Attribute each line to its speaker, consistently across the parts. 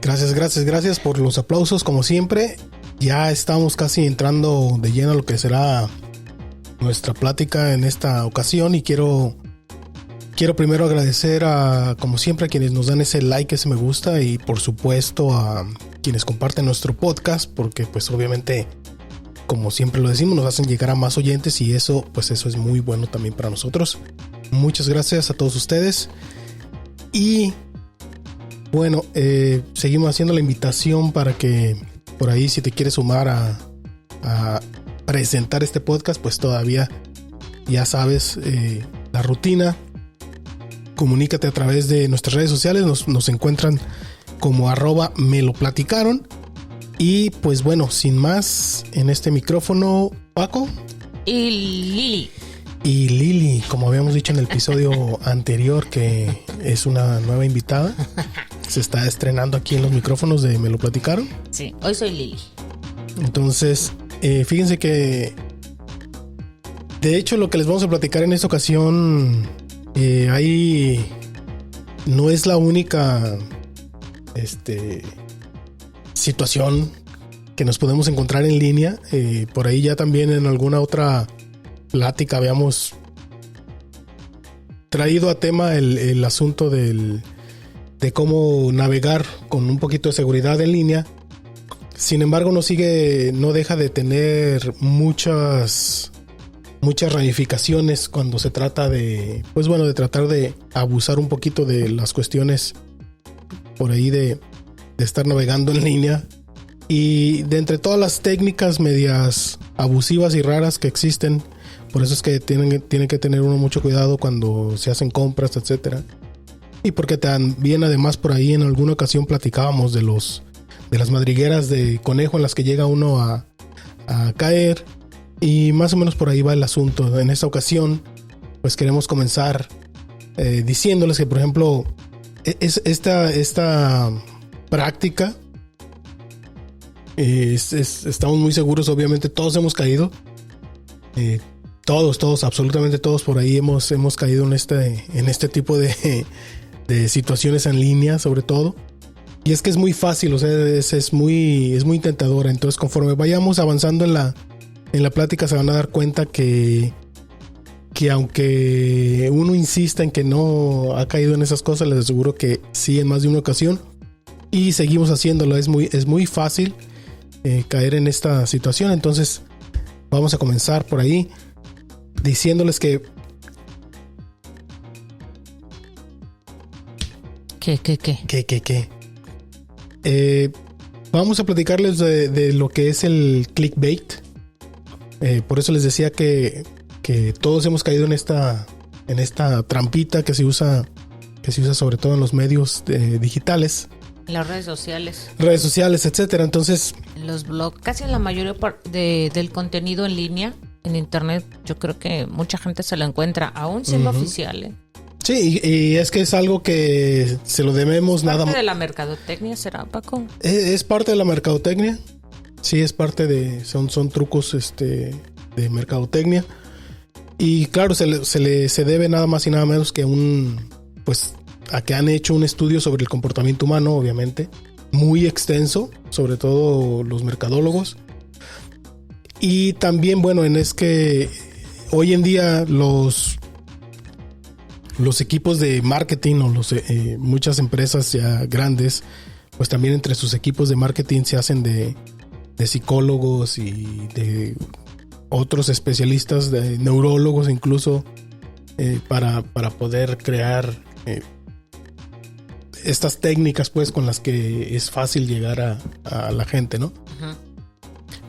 Speaker 1: Gracias por los aplausos, como siempre. Ya estamos casi entrando de lleno a lo que será nuestra plática en esta ocasión y quiero primero agradecer como siempre, a quienes nos dan ese like, ese me gusta y por supuesto a quienes comparten nuestro podcast, porque pues obviamente, como siempre lo decimos, nos hacen llegar a más oyentes y eso es muy bueno también para nosotros. Muchas gracias a todos ustedes y bueno, seguimos haciendo la invitación para que por ahí, si te quieres sumar a presentar este podcast, pues todavía ya sabes la rutina. Comunícate a través de nuestras redes sociales, nos encuentran como @meloplaticaron. Y pues bueno, sin más, en este micrófono, Paco
Speaker 2: y
Speaker 1: Lili, como habíamos dicho en el episodio anterior, que es una nueva invitada. Se está estrenando aquí en los micrófonos de Me lo platicaron.
Speaker 2: Sí, hoy soy Lili.
Speaker 1: Entonces, fíjense que de hecho lo que les vamos a platicar en esta ocasión, ahí no es la única situación que nos podemos encontrar en línea. Por ahí ya también en alguna otra plática habíamos traído a tema el asunto de cómo navegar con un poquito de seguridad en línea. Sin embargo, no deja de tener muchas ramificaciones cuando se trata de tratar de abusar un poquito de las cuestiones por ahí de estar navegando en línea. Y de entre todas las técnicas medias abusivas y raras que existen, por eso es que tienen que tener uno mucho cuidado cuando se hacen compras, etcétera. Y porque también además por ahí en alguna ocasión platicábamos de las madrigueras de conejo en las que llega uno a caer. Y más o menos por ahí va el asunto. En esta ocasión, pues queremos comenzar diciéndoles que, por ejemplo, esta práctica, estamos muy seguros, obviamente todos hemos caído. Todos, absolutamente todos por ahí hemos caído en este tipo de situaciones en línea, sobre todo. Y es que es muy fácil, o sea, es muy tentadora. Entonces, conforme vayamos avanzando en la plática, se van a dar cuenta que aunque uno insista en que no ha caído en esas cosas, les aseguro que sí, en más de una ocasión. Y seguimos haciéndolo. Es muy fácil caer en esta situación. Entonces, vamos a comenzar por ahí diciéndoles que ¿Qué? Vamos a platicarles de lo que es el clickbait. Por eso les decía que todos hemos caído en esta trampita que se usa sobre todo en los medios digitales.
Speaker 2: Las redes sociales.
Speaker 1: Etcétera. Entonces,
Speaker 2: los blogs, casi la mayoría del contenido en línea, en internet, yo creo que mucha gente se lo encuentra, aún siendo oficial.
Speaker 1: Sí, y es que es algo que se lo debemos nada más.
Speaker 2: ¿Es parte de la mercadotecnia, será, Paco?
Speaker 1: Es parte de la mercadotecnia. Sí, es parte son trucos de mercadotecnia. Y claro, se debe nada más y nada menos que a que han hecho un estudio sobre el comportamiento humano, obviamente, muy extenso, sobre todo los mercadólogos. Y también, es que hoy en día los equipos de marketing o muchas empresas ya grandes, pues también entre sus equipos de marketing se hacen de psicólogos y de otros especialistas, de neurólogos incluso, para poder crear estas técnicas pues con las que es fácil llegar a la gente, ¿no? Uh-huh.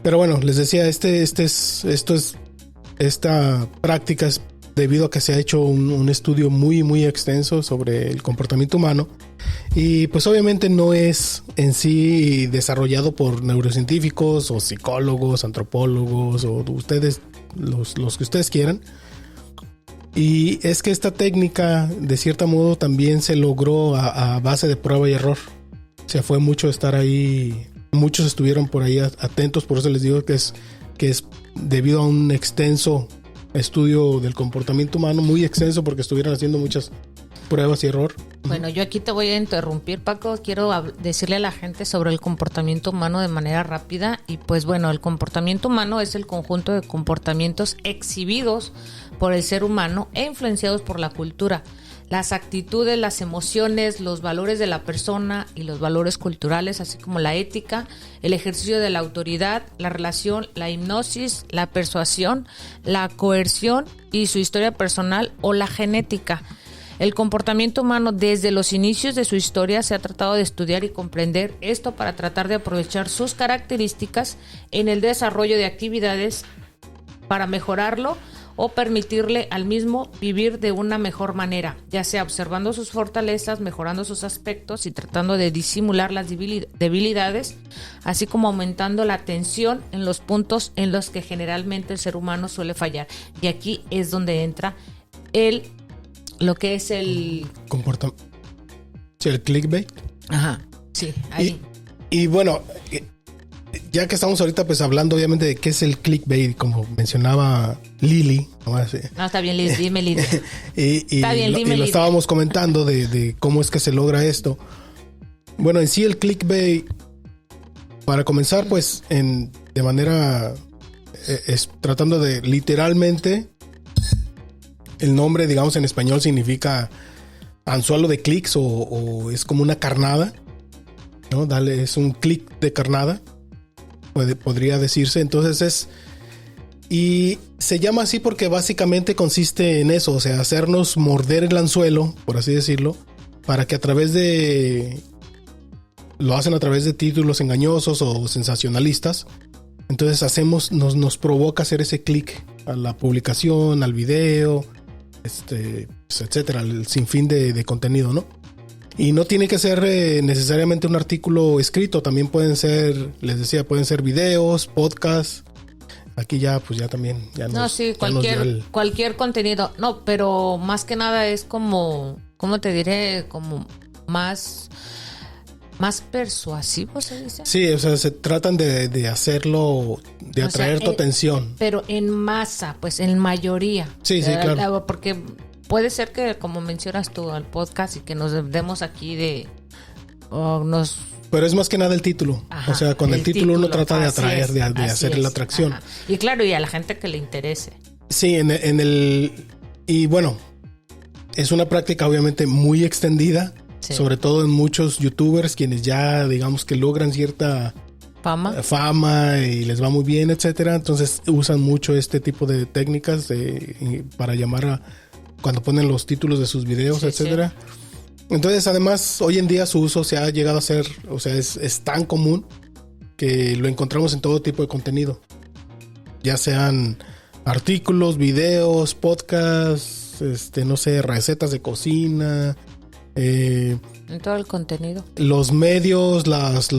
Speaker 1: Pero bueno, les decía, esta práctica es debido a que se ha hecho un estudio muy muy extenso sobre el comportamiento humano y pues obviamente no es en sí desarrollado por neurocientíficos o psicólogos, antropólogos o ustedes, los que ustedes quieran. Y es que esta técnica de cierto modo también se logró a base de prueba y error. O sea, fue mucho estar ahí, muchos estuvieron por ahí atentos, por eso les digo que es debido a un extenso estudio del comportamiento humano, muy extenso porque estuvieron haciendo muchas pruebas y error.
Speaker 2: Bueno, yo aquí te voy a interrumpir, Paco. Quiero decirle a la gente sobre el comportamiento humano de manera rápida. Y pues bueno, el comportamiento humano es el conjunto de comportamientos exhibidos por el ser humano e influenciados por la cultura. Las actitudes, las emociones, los valores de la persona y los valores culturales, así como la ética, el ejercicio de la autoridad, la relación, la hipnosis, la persuasión, la coerción y su historia personal o la genética. El comportamiento humano desde los inicios de su historia se ha tratado de estudiar y comprender esto para tratar de aprovechar sus características en el desarrollo de actividades para mejorarlo o permitirle al mismo vivir de una mejor manera, ya sea observando sus fortalezas, mejorando sus aspectos y tratando de disimular las debilidades, así como aumentando la atención en los puntos en los que generalmente el ser humano suele fallar. Y aquí es donde entra lo que es el
Speaker 1: el clickbait.
Speaker 2: Ajá, sí, ahí.
Speaker 1: Y bueno, ya que estamos ahorita pues hablando obviamente de qué es el clickbait, como mencionaba Lili.
Speaker 2: No, está bien, Liz, dime, Liz.
Speaker 1: Está bien, dime, y lo estábamos comentando de cómo es que se logra esto. Bueno, en sí el clickbait, para comenzar pues de manera tratando de literalmente, el nombre digamos en español significa anzuelo de clics o es como una carnada, ¿no? Es un clic de carnada. Podría decirse. Entonces y se llama así porque básicamente consiste en eso, o sea, hacernos morder el anzuelo, por así decirlo, para que lo hacen a través de títulos engañosos o sensacionalistas. Entonces nos provoca hacer ese clic a la publicación, al video, pues, etcétera, el sinfín de contenido, ¿no? Y no tiene que ser necesariamente un artículo escrito, también pueden ser, les decía, pueden ser videos, podcasts. Aquí ya, pues ya también.
Speaker 2: Cualquier contenido. No, pero más que nada es como, ¿cómo te diré? Como más persuasivo, ¿se dice?
Speaker 1: Sí, o sea, se tratan de hacerlo, de atraer tu atención.
Speaker 2: Pero en masa, pues en mayoría.
Speaker 1: Sí, claro.
Speaker 2: Porque puede ser que, como mencionas tú al podcast, y que nos demos aquí
Speaker 1: Pero es más que nada el título. Ajá, o sea, con el título uno trata de atraer, de hacer la atracción.
Speaker 2: Ajá. Y claro, y a la gente que le interese.
Speaker 1: Sí, y bueno, es una práctica obviamente muy extendida, sí. Sobre todo en muchos youtubers, quienes ya digamos que logran cierta fama y les va muy bien, etcétera. Entonces usan mucho este tipo de técnicas para llamar cuando ponen los títulos de sus videos, sí, etcétera. Sí. Entonces, además, hoy en día su uso se ha llegado a ser, o sea, es tan común que lo encontramos en todo tipo de contenido. Ya sean artículos, videos, podcasts, no sé, recetas de cocina.
Speaker 2: En todo el contenido.
Speaker 1: Los medios, las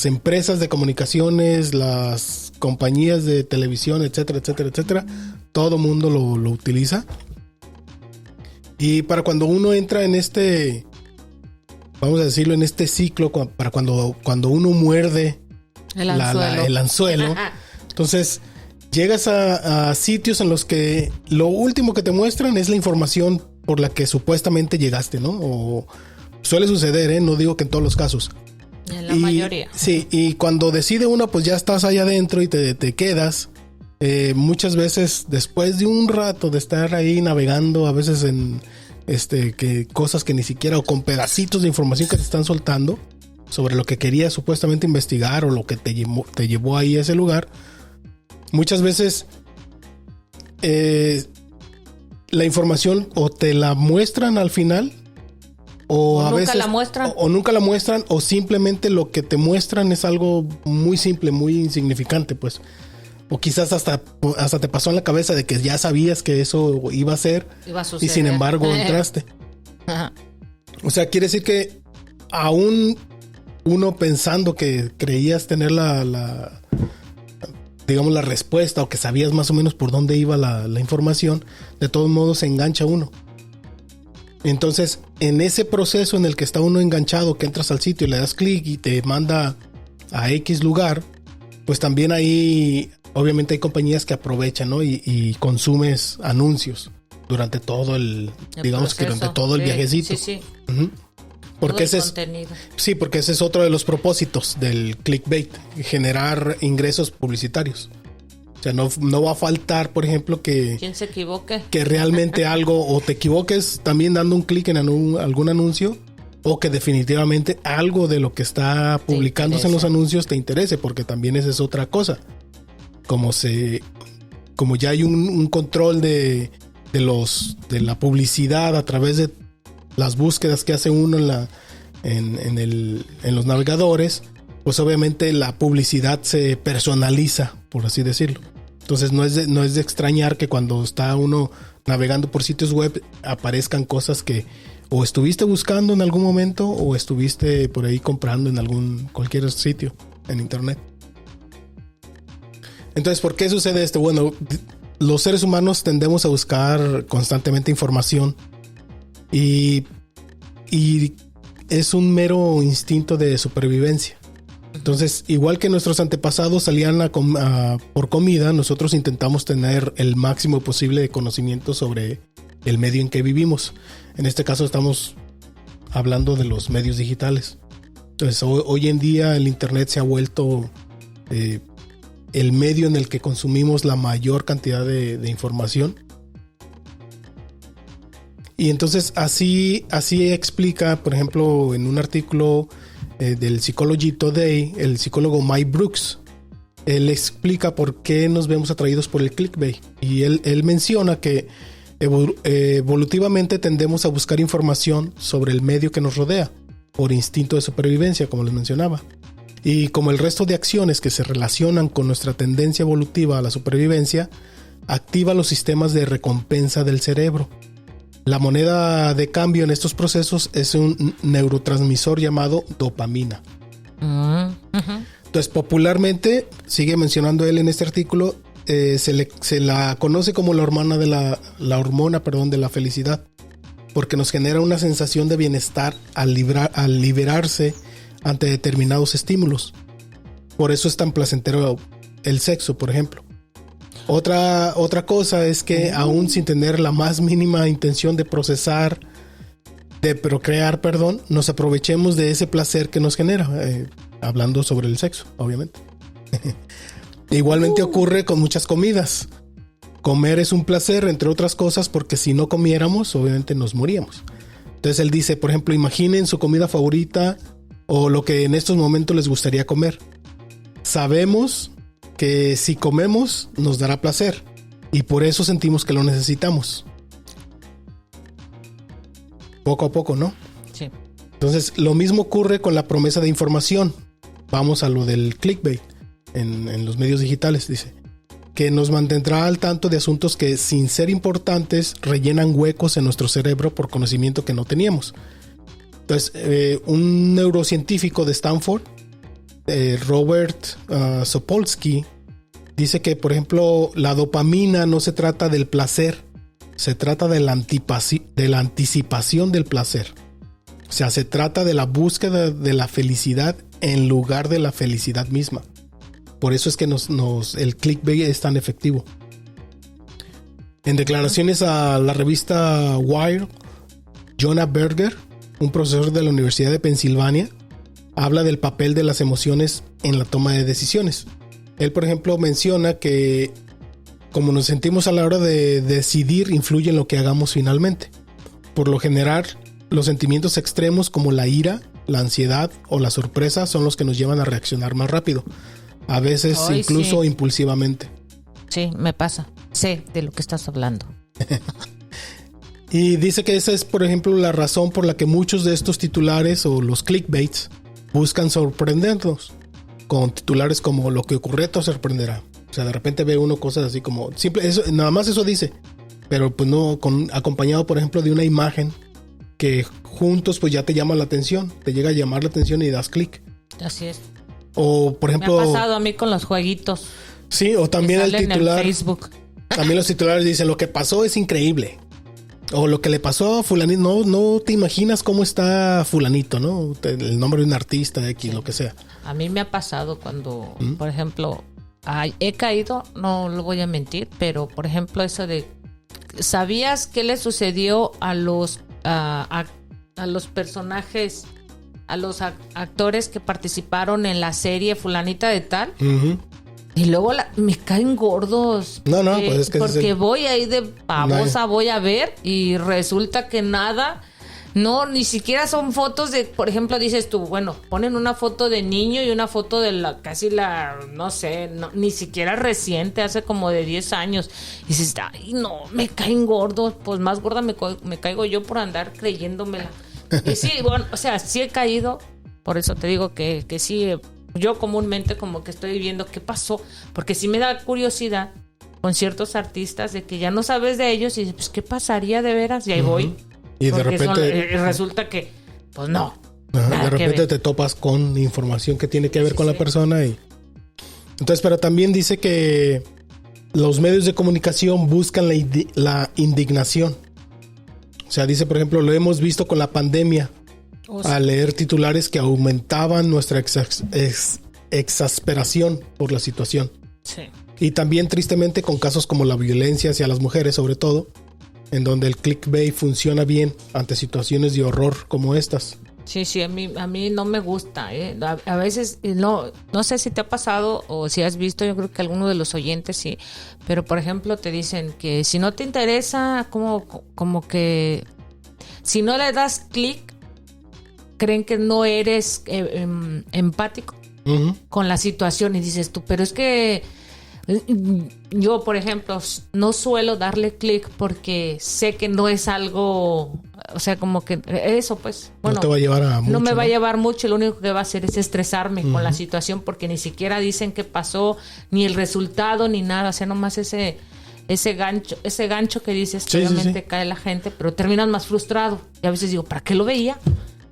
Speaker 1: empresas de comunicaciones, las compañías de televisión, etcétera, etcétera, etcétera. Todo mundo lo utiliza. Y para cuando uno entra en vamos a decirlo, en este ciclo, para cuando uno muerde el anzuelo, entonces llegas a sitios en los que lo último que te muestran es la información por la que supuestamente llegaste, ¿no? O suele suceder, no digo que en todos los casos.
Speaker 2: En la mayoría.
Speaker 1: Sí, y cuando decide uno, pues ya estás allá adentro y te quedas. Muchas veces después de un rato de estar ahí navegando, a veces en que cosas que ni siquiera, o con pedacitos de información que te están soltando sobre lo que querías supuestamente investigar o lo que te llevó ahí a ese lugar, muchas veces la información o te la muestran al final o a veces nunca la muestran, o simplemente lo que te muestran es algo muy simple, muy insignificante, pues. O quizás hasta te pasó en la cabeza de que ya sabías que eso iba a ser y sin embargo entraste.
Speaker 2: Ajá.
Speaker 1: O sea, quiere decir que aún uno pensando que creías tener digamos la respuesta, o que sabías más o menos por dónde iba la información, de todos modos se engancha uno. Entonces, en ese proceso en el que está uno enganchado, que entras al sitio y le das clic y te manda a X lugar, pues también ahí obviamente hay compañías que aprovechan, ¿no? Y consumes anuncios. durante todo el digamos
Speaker 2: proceso,
Speaker 1: que durante todo el viajecito.
Speaker 2: Sí.
Speaker 1: Uh-huh. Porque
Speaker 2: todo el
Speaker 1: ese
Speaker 2: contenido.
Speaker 1: Sí, porque ese es otro de los propósitos del clickbait, generar ingresos publicitarios. O sea, no va a faltar, por ejemplo,
Speaker 2: ¿Quién se equivoque?
Speaker 1: que realmente algo, o te equivoques también dando un clic en algún anuncio, o que definitivamente algo de lo que está publicándose en los anuncios te interese, porque también esa es otra cosa. Como ya hay un control de la publicidad a través de las búsquedas que hace uno en los navegadores, pues obviamente la publicidad se personaliza, por así decirlo. Entonces no es de extrañar que cuando está uno navegando por sitios web aparezcan cosas que o estuviste buscando en algún momento o estuviste por ahí comprando en cualquier sitio en internet. Entonces, ¿por qué sucede esto? Bueno, los seres humanos tendemos a buscar constantemente información y es un mero instinto de supervivencia. Entonces, igual que nuestros antepasados salían por comida, nosotros intentamos tener el máximo posible de conocimiento sobre el medio en que vivimos. En este caso estamos hablando de los medios digitales. Entonces, hoy en día el internet se ha vuelto el medio en el que consumimos la mayor cantidad de información. Y entonces así explica, por ejemplo, en un artículo del Psychology Today, el psicólogo Mike Brooks. Él explica por qué nos vemos atraídos por el clickbait. Y él menciona que evolutivamente tendemos a buscar información sobre el medio que nos rodea, por instinto de supervivencia, como les mencionaba. Y como el resto de acciones que se relacionan con nuestra tendencia evolutiva a la supervivencia, activa los sistemas de recompensa del cerebro. La moneda de cambio en estos procesos es un neurotransmisor llamado dopamina. Entonces, popularmente, sigue mencionando él en este artículo, se la conoce como la hormona de la hormona de la felicidad, porque nos genera una sensación de bienestar al liberarse ante determinados estímulos. Por eso es tan placentero el sexo, por ejemplo. Otra cosa es que aún sin tener la más mínima intención de procrear, nos aprovechemos de ese placer que nos genera, hablando sobre el sexo, obviamente. Igualmente ocurre con muchas comidas. Comer es un placer, entre otras cosas, porque si no comiéramos, obviamente nos moríamos. Entonces él dice, por ejemplo, imaginen su comida favorita o lo que en estos momentos les gustaría comer. Sabemos que si comemos nos dará placer y por eso sentimos que lo necesitamos. Poco a poco, ¿no?
Speaker 2: Sí.
Speaker 1: Entonces, lo mismo ocurre con la promesa de información. Vamos a lo del clickbait en los medios digitales, dice. Que nos mantendrá al tanto de asuntos que, sin ser importantes, rellenan huecos en nuestro cerebro por conocimiento que no teníamos. Entonces, un neurocientífico de Stanford, Robert Sapolsky, dice que, por ejemplo, la dopamina no se trata del placer, se trata de la anticipación del placer. O sea, se trata de la búsqueda de la felicidad en lugar de la felicidad misma. Por eso es que el clickbait es tan efectivo. En declaraciones a la revista Wired, Jonah Berger, un profesor de la Universidad de Pensilvania, habla del papel de las emociones en la toma de decisiones. Él, por ejemplo, menciona que como nos sentimos a la hora de decidir influye en lo que hagamos finalmente. Por lo general, los sentimientos extremos como la ira, la ansiedad o la sorpresa son los que nos llevan a reaccionar más rápido. A veces incluso impulsivamente.
Speaker 2: Sí, me pasa. Sé de lo que estás hablando.
Speaker 1: Y dice que esa es, por ejemplo, la razón por la que muchos de estos titulares o los clickbaits buscan sorprendernos con titulares como lo que ocurrió te sorprenderá. O sea, de repente ve uno cosas así como nada más eso dice, pero pues no acompañado, por ejemplo, de una imagen que juntos pues ya te llama la atención, te llega a llamar la atención y das clic.
Speaker 2: Así es.
Speaker 1: O por ejemplo,
Speaker 2: me ha pasado a mí con los jueguitos.
Speaker 1: Sí, o también el titular.
Speaker 2: En Facebook.
Speaker 1: También los titulares dicen lo que pasó es increíble. O lo que le pasó a fulanito, no te imaginas cómo está fulanito, ¿no? El nombre de un artista X, lo que sea.
Speaker 2: A mí me ha pasado cuando, por ejemplo, he caído, no lo voy a mentir, pero por ejemplo eso de ¿sabías qué le sucedió a los personajes, a los actores que participaron en la serie fulanita de tal?
Speaker 1: Uh-huh.
Speaker 2: Y luego me caen gordos.
Speaker 1: No, pues es que
Speaker 2: porque voy ahí de babosa, voy a ver y resulta que nada. No, ni siquiera son fotos de, por ejemplo, dices tú, bueno, ponen una foto de niño y una foto de no sé, ni siquiera reciente, hace como de 10 años. Y dices, ay, no, me caen gordos. Pues más gorda me caigo yo por andar creyéndomela. Y sí, bueno, o sea, sí he caído. Por eso te digo que sí, yo comúnmente como que estoy viendo qué pasó. Porque sí me da curiosidad con ciertos artistas de que ya no sabes de ellos y dices, pues, ¿qué pasaría de veras? Y ahí voy.
Speaker 1: Y de repente
Speaker 2: resulta que, pues no.
Speaker 1: De repente te topas con información que tiene que ver con la persona. Entonces, pero también dice que los medios de comunicación buscan la indignación. O sea, dice, por ejemplo, lo hemos visto con la pandemia, al leer titulares que aumentaban nuestra exasperación por la situación.
Speaker 2: Sí.
Speaker 1: Y también, tristemente, con casos como la violencia hacia las mujeres, sobre todo, en donde el clickbait funciona bien ante situaciones de horror como estas.
Speaker 2: Sí, a mí no me gusta, ¿eh? A veces, no sé si te ha pasado o si has visto, yo creo que alguno de los oyentes sí, pero por ejemplo te dicen que si no te interesa, como que si no le das clic, creen que no eres empático con la situación y dices tú, pero es que yo, por ejemplo, no suelo darle clic porque sé que no es algo, o sea, como que eso, pues, bueno,
Speaker 1: no te va a llevar a mucho,
Speaker 2: no me va a llevar mucho, lo único que va a hacer es estresarme con la situación porque ni siquiera dicen qué pasó, ni el resultado, ni nada, o sea, nomás ese gancho que dices, que obviamente cae la gente, pero terminas más frustrado. Y a veces digo, ¿para qué lo veía?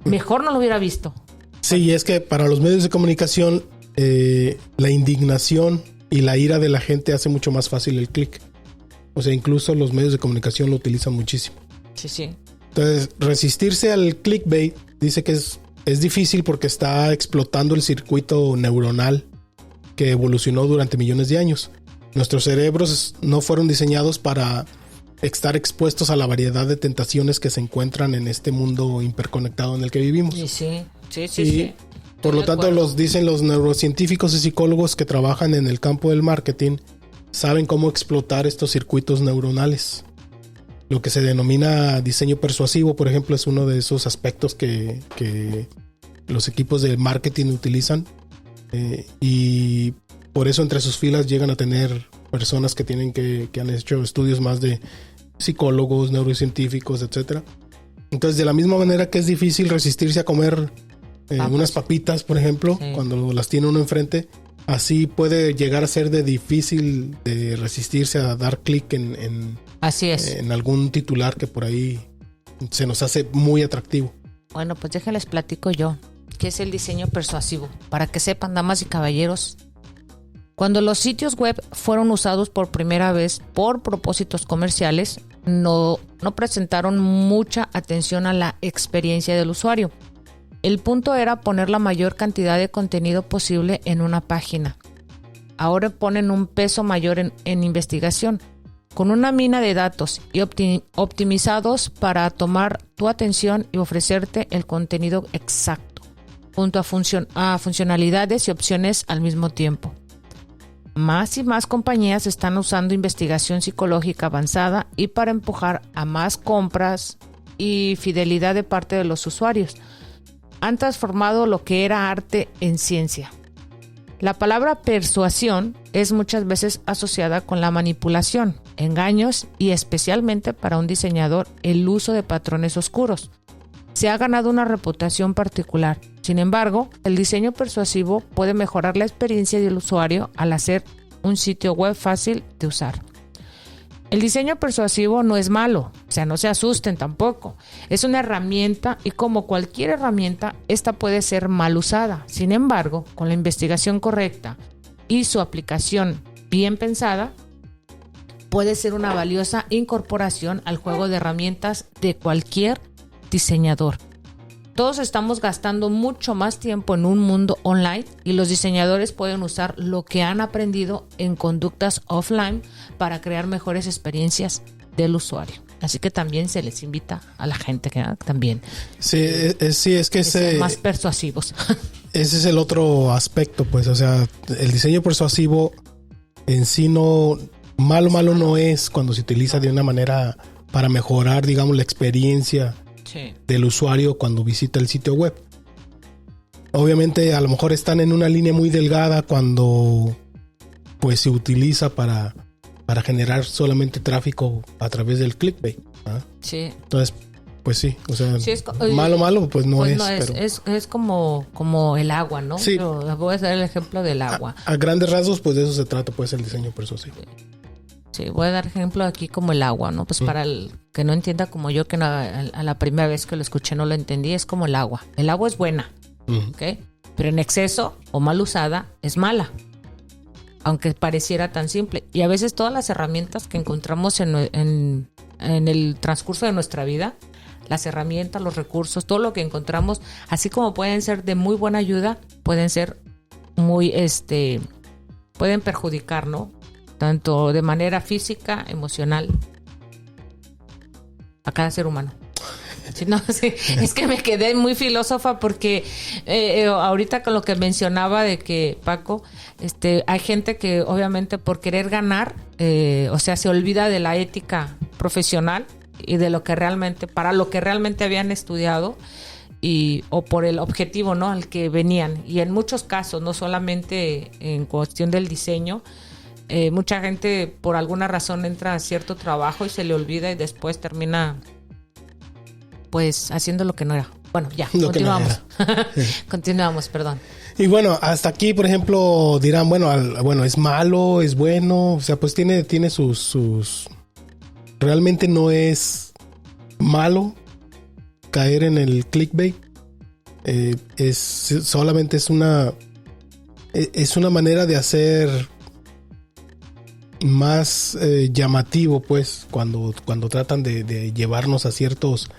Speaker 2: Mejor no lo hubiera visto.
Speaker 1: Sí, y es que para los medios de comunicación, la indignación y la ira de la gente hace mucho más fácil el clic. O sea, incluso los medios de comunicación lo utilizan muchísimo.
Speaker 2: Sí.
Speaker 1: Entonces, resistirse al clickbait dice que es difícil porque está explotando el circuito neuronal que evolucionó durante millones de años. Nuestros cerebros no fueron diseñados para estar expuestos a la variedad de tentaciones que se encuentran en este mundo hiperconectado en el que vivimos.
Speaker 2: Sí.
Speaker 1: Por lo tanto, dicen los neurocientíficos y psicólogos que trabajan en el campo del marketing, saben cómo explotar estos circuitos neuronales. Lo que se denomina diseño persuasivo, por ejemplo, es uno de esos aspectos que los equipos de marketing utilizan. Y por eso entre sus filas llegan a tener personas que han hecho estudios más de psicólogos, neurocientíficos, etcétera. Entonces, de la misma manera que es difícil resistirse a comer unas papitas, por ejemplo, cuando las tiene uno enfrente, así puede llegar a ser de difícil de resistirse a dar clic
Speaker 2: así es.
Speaker 1: En algún titular que por ahí se nos hace muy atractivo.
Speaker 2: Bueno, pues déjenles platico yo, qué es el diseño persuasivo, para que sepan, damas y caballeros. Cuando los sitios web fueron usados por primera vez por propósitos comerciales, no presentaron mucha atención a la experiencia del usuario. El punto era poner la mayor cantidad de contenido posible en una página. Ahora ponen un peso mayor en investigación, con una mina de datos y optimizados para tomar tu atención y ofrecerte el contenido exacto, junto a funcionalidades y opciones al mismo tiempo. Más y más compañías están usando investigación psicológica avanzada y para empujar a más compras y fidelidad de parte de los usuarios. Han transformado lo que era arte en ciencia. La palabra persuasión es muchas veces asociada con la manipulación, engaños y especialmente para un diseñador el uso de patrones oscuros. Se ha ganado una reputación particular. Sin embargo, el diseño persuasivo puede mejorar la experiencia del usuario al hacer un sitio web fácil de usar. El diseño persuasivo no es malo, o sea, no se asusten tampoco. Es una herramienta y como cualquier herramienta, esta puede ser mal usada. Sin embargo, con la investigación correcta y su aplicación bien pensada, puede ser una valiosa incorporación al juego de herramientas de cualquier diseñador. Todos estamos gastando mucho más tiempo en un mundo online y los diseñadores pueden usar lo que han aprendido en conductas offline para crear mejores experiencias del usuario. Así que también se les invita a la gente que también
Speaker 1: sí, es que
Speaker 2: sean más persuasivos.
Speaker 1: Ese es el otro aspecto, pues, o sea, el diseño persuasivo en sí malo no es cuando se utiliza de una manera para mejorar, digamos, la experiencia del usuario cuando visita el sitio web. Obviamente, a lo mejor están en una línea muy delgada cuando pues se utiliza para generar solamente tráfico a través del clickbait, ¿ah?
Speaker 2: Sí.
Speaker 1: Entonces, pues sí, o sea, sí, malo, pues no es. Pero
Speaker 2: es como el agua, ¿no?
Speaker 1: Sí.
Speaker 2: Yo voy a dar el ejemplo del agua.
Speaker 1: A grandes rasgos, pues de eso se trata, pues, el diseño persuasivo.
Speaker 2: Sí, voy a dar ejemplo aquí como el agua, ¿no? Pues para el que no entienda como yo, que no, a la primera vez que lo escuché no lo entendí, es como el agua. El agua es buena, ¿ok? Pero en exceso o mal usada es mala, aunque pareciera tan simple. Y a veces todas las herramientas que encontramos en el transcurso de nuestra vida, las herramientas, los recursos, todo lo que encontramos, así como pueden ser de muy buena ayuda, pueden ser muy, pueden perjudicar, ¿no? Tanto de manera física, emocional, a cada ser humano. Sí, no, sí, es que me quedé muy filósofa porque ahorita con lo que mencionaba de que, Paco, hay gente que obviamente por querer ganar, o sea, se olvida de la ética profesional y de lo que realmente, para lo que realmente habían estudiado o por el objetivo, ¿no?, al que venían. Y en muchos casos, no solamente en cuestión del diseño, mucha gente por alguna razón entra a cierto trabajo y se le olvida y después termina pues haciendo lo que no era. Bueno, ya, continuamos. Continuamos, perdón.
Speaker 1: Y bueno, hasta aquí, por ejemplo, dirán, bueno, es malo, es bueno, o sea, pues tiene sus... Realmente no es malo caer en el clickbait. Solamente es una manera de hacer más llamativo, pues, cuando tratan de llevarnos a ciertos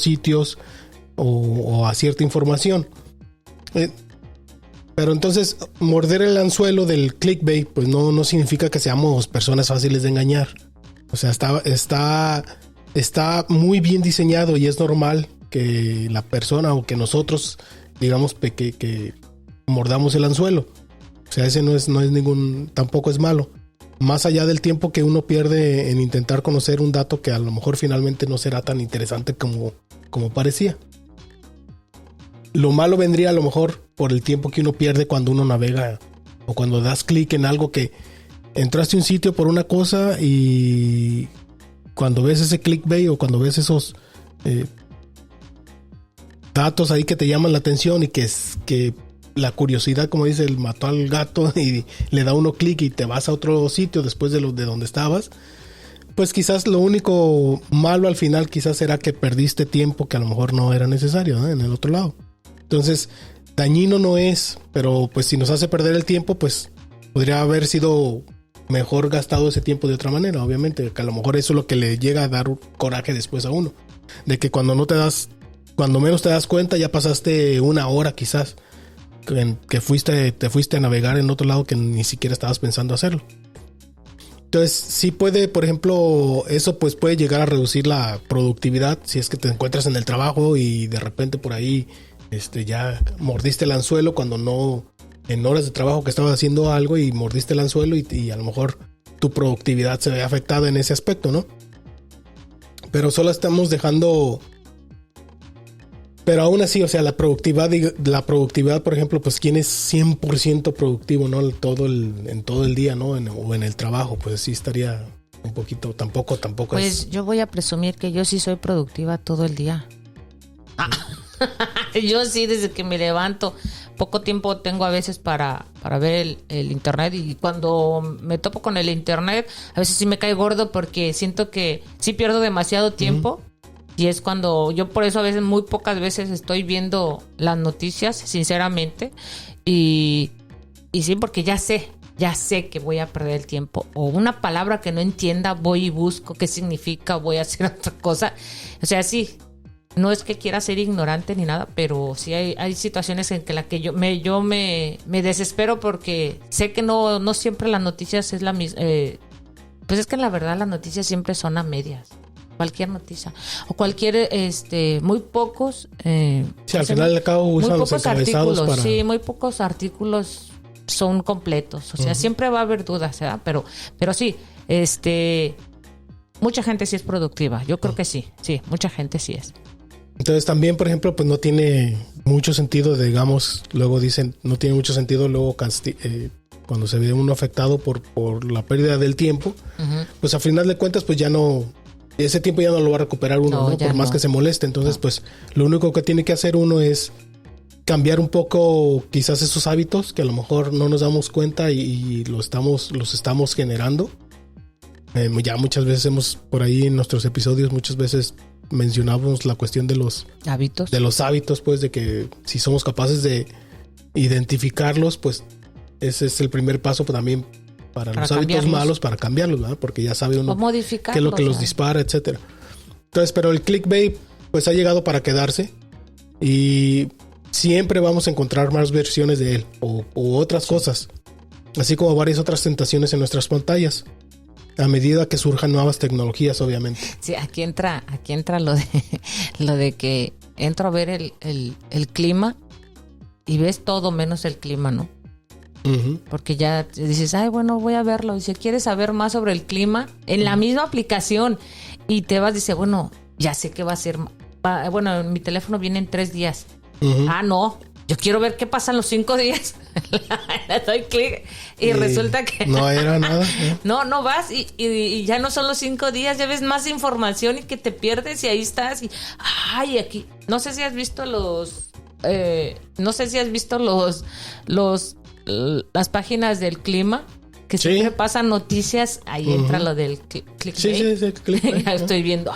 Speaker 1: sitios o a cierta información. Pero entonces, morder el anzuelo del clickbait, pues no significa que seamos personas fáciles de engañar. O sea, está muy bien diseñado y es normal que la persona o que nosotros, digamos, que mordamos el anzuelo. O sea, ese no es tampoco es malo. Más allá del tiempo que uno pierde en intentar conocer un dato que a lo mejor finalmente no será tan interesante como parecía. Lo malo vendría a lo mejor por el tiempo que uno pierde cuando uno navega o cuando das clic en algo que entraste a un sitio por una cosa y cuando ves ese clickbait o cuando ves esos datos ahí que te llaman la atención y que la curiosidad, como dice, mató al gato y le da uno clic y te vas a otro sitio después de donde estabas, pues quizás lo único malo al final quizás será que perdiste tiempo que a lo mejor no era necesario, ¿no?, en el otro lado. Entonces, dañino no es, pero pues si nos hace perder el tiempo, pues podría haber sido mejor gastado ese tiempo de otra manera, obviamente, que a lo mejor eso es lo que le llega a dar coraje después a uno, de que cuando menos te das cuenta ya pasaste una hora quizás que te fuiste a navegar en otro lado que ni siquiera estabas pensando hacerlo. Entonces sí puede, por ejemplo, eso pues puede llegar a reducir la productividad si es que te encuentras en el trabajo y de repente por ahí ya mordiste el anzuelo cuando no, en horas de trabajo que estabas haciendo algo y mordiste el anzuelo y a lo mejor tu productividad se ve afectada en ese aspecto, ¿no? Pero solo estamos dejando... Pero aún así, o sea, la productividad, por ejemplo, pues quién es 100% productivo, ¿no? En todo el día, ¿no? O en el trabajo, pues sí estaría un poquito, tampoco
Speaker 2: pues
Speaker 1: es...
Speaker 2: yo voy a presumir que yo sí soy productiva todo el día. Yo sí, desde que me levanto, poco tiempo tengo a veces para ver el internet, y cuando me topo con el internet, a veces sí me cae gordo porque siento que sí pierdo demasiado tiempo. Y es cuando yo por eso a veces, muy pocas veces estoy viendo las noticias, sinceramente. Y sí, porque ya sé que voy a perder el tiempo. O una palabra que no entienda, voy y busco qué significa, voy a hacer otra cosa. O sea, sí, no es que quiera ser ignorante ni nada, pero sí hay situaciones en que yo me desespero porque sé que no siempre las noticias es Pues es que la verdad las noticias siempre son a medias. Cualquier noticia. O cualquier, muy pocos...
Speaker 1: sí, al final al cabo usan los encabezados para...
Speaker 2: Sí, muy pocos artículos son completos. O sea, siempre va a haber dudas, ¿verdad? Pero sí, mucha gente sí es productiva. Yo creo que sí, mucha gente sí es.
Speaker 1: Entonces también, por ejemplo, pues no tiene mucho sentido, digamos, luego dicen, no tiene mucho sentido luego cuando se ve uno afectado por la pérdida del tiempo, pues a final de cuentas pues ya no, ese tiempo ya no lo va a recuperar uno, ¿no? Por más que se moleste. Entonces pues lo único que tiene que hacer uno es cambiar un poco quizás esos hábitos que a lo mejor no nos damos cuenta y los estamos generando. Ya muchas veces por ahí en nuestros episodios muchas veces mencionamos la cuestión de los hábitos, pues de que si somos capaces de identificarlos, pues ese es el primer paso también para los hábitos malos, para cambiarlos, ¿verdad? Porque ya sabe uno qué es lo que los dispara, etcétera. Entonces, pero el clickbait pues ha llegado para quedarse y siempre vamos a encontrar más versiones de él o otras cosas, así como varias otras tentaciones en nuestras pantallas. A medida que surjan nuevas tecnologías, obviamente.
Speaker 2: Sí, aquí entra lo de que entro a ver el clima y ves todo menos el clima, ¿no? Uh-huh. Porque ya dices, bueno, voy a verlo. Y si quieres saber más sobre el clima, en la misma aplicación, y te vas, dice, bueno, ya sé que va a ser. Bueno, en mi teléfono viene en 3 días. Uh-huh. No. Yo quiero ver qué pasa en los 5 días. Le doy clic y resulta que...
Speaker 1: No era nada.
Speaker 2: No vas y ya no son los 5 días, ya ves más información y que te pierdes y ahí estás. Y aquí... No sé si has visto las páginas del clima, que siempre pasan noticias. Ahí entra lo del clickbait.
Speaker 1: Sí, clickbait.
Speaker 2: Ya estoy viendo,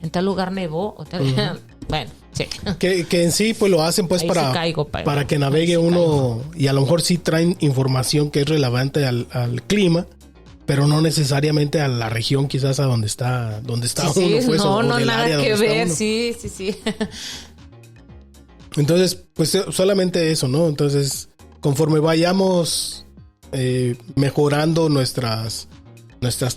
Speaker 2: en tal lugar nevó. O tal... Bueno, sí.
Speaker 1: Que en sí pues lo hacen pues para que navegue uno y a lo mejor sí traen información que es relevante al clima, pero no necesariamente a la región quizás a donde está uno pues
Speaker 2: no nada que ver, sí.
Speaker 1: Entonces pues solamente eso, ¿no? Entonces conforme vayamos mejorando nuestras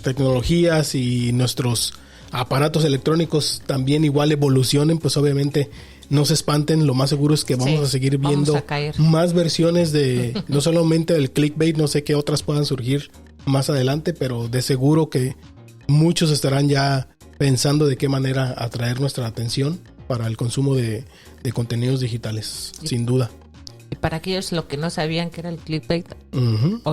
Speaker 1: tecnologías y nuestros aparatos electrónicos también igual evolucionen, pues obviamente no se espanten, lo más seguro es que vamos a seguir viendo más versiones de, no solamente del clickbait, no sé qué otras puedan surgir más adelante, pero de seguro que muchos estarán ya pensando de qué manera atraer nuestra atención para el consumo de contenidos digitales, sin duda.
Speaker 2: Y para aquellos lo que no sabían que era el clickbait,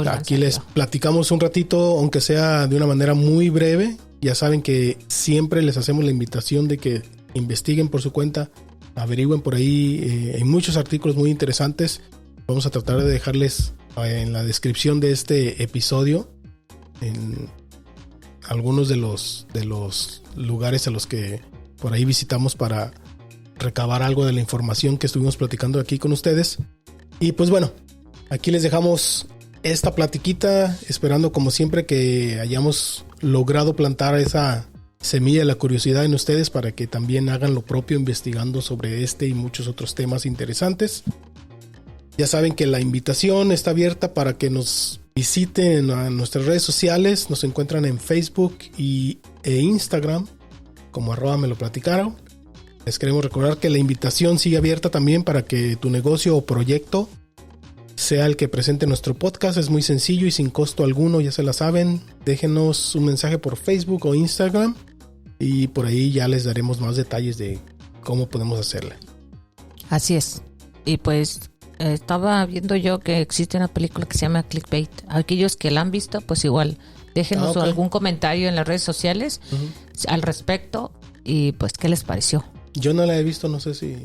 Speaker 1: aquí les platicamos un ratito, aunque sea de una manera muy breve. Ya saben que siempre les hacemos la invitación de que investiguen por su cuenta, averigüen por ahí. Hay muchos artículos muy interesantes. Vamos a tratar de dejarles en la descripción de este episodio en algunos de los lugares a los que por ahí visitamos para recabar algo de la información que estuvimos platicando aquí con ustedes. Y pues bueno, aquí les dejamos esta platiquita, esperando como siempre que hayamos logrado plantar esa semilla de la curiosidad en ustedes para que también hagan lo propio investigando sobre este y muchos otros temas interesantes. Ya saben que la invitación está abierta para que nos visiten a nuestras redes sociales. Nos encuentran en Facebook e Instagram como @meloplaticaron. Les queremos recordar que la invitación sigue abierta también para que tu negocio o proyecto sea el que presente nuestro podcast. Es muy sencillo y sin costo alguno, ya se la saben. Déjenos un mensaje por Facebook o Instagram y por ahí ya les daremos más detalles de cómo podemos hacerla.
Speaker 2: Así es. Y pues estaba viendo yo que existe una película que se llama Clickbait. Aquellos que la han visto, pues igual déjenos algún comentario en las redes sociales al respecto y pues qué les pareció.
Speaker 1: Yo no la he visto, no sé si...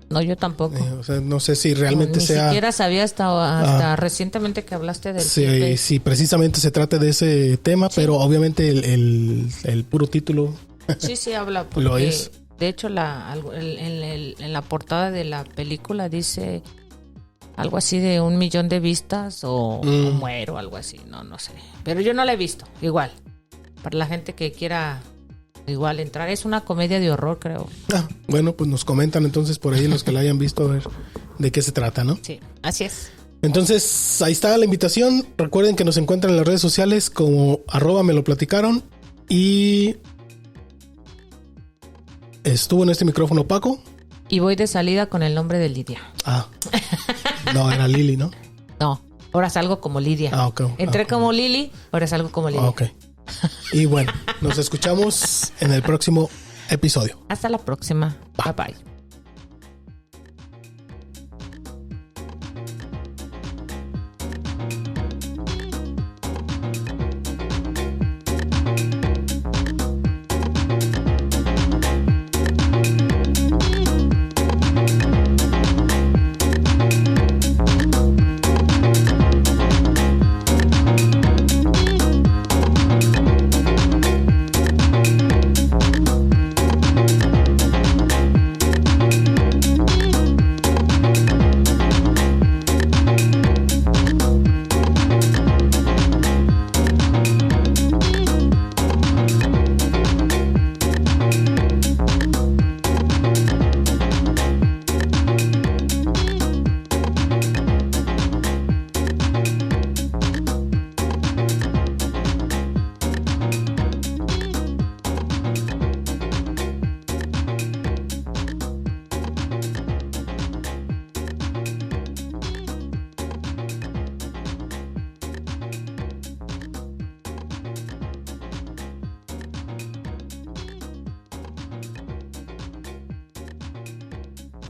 Speaker 2: No, yo tampoco.
Speaker 1: O sea, no sé si realmente
Speaker 2: ni siquiera sabía hasta recientemente que hablaste del
Speaker 1: sí, precisamente se trata de ese tema, pero obviamente el puro título
Speaker 2: sí habla porque,
Speaker 1: lo es.
Speaker 2: De hecho, en la portada de la película dice algo así de 1 millón de vistas o muero, algo así, no sé. Pero yo no la he visto, igual. Para la gente que quiera... igual entrar, es una comedia de horror, creo. Bueno,
Speaker 1: pues nos comentan entonces por ahí los que la hayan visto, a ver de qué se trata, ¿no?
Speaker 2: Sí, así es.
Speaker 1: Entonces, ahí está la invitación. Recuerden que nos encuentran en las redes sociales como @meloplaticaron. Y estuvo en este micrófono Paco.
Speaker 2: Y voy de salida con el nombre de Lidia.
Speaker 1: No, era Lili, ¿no?
Speaker 2: No, ahora salgo como Lidia.
Speaker 1: Ok.
Speaker 2: Entré como Lili, ahora salgo como Lidia.
Speaker 1: Ok. Y bueno, nos escuchamos en el próximo episodio.
Speaker 2: Hasta la próxima. Bye bye.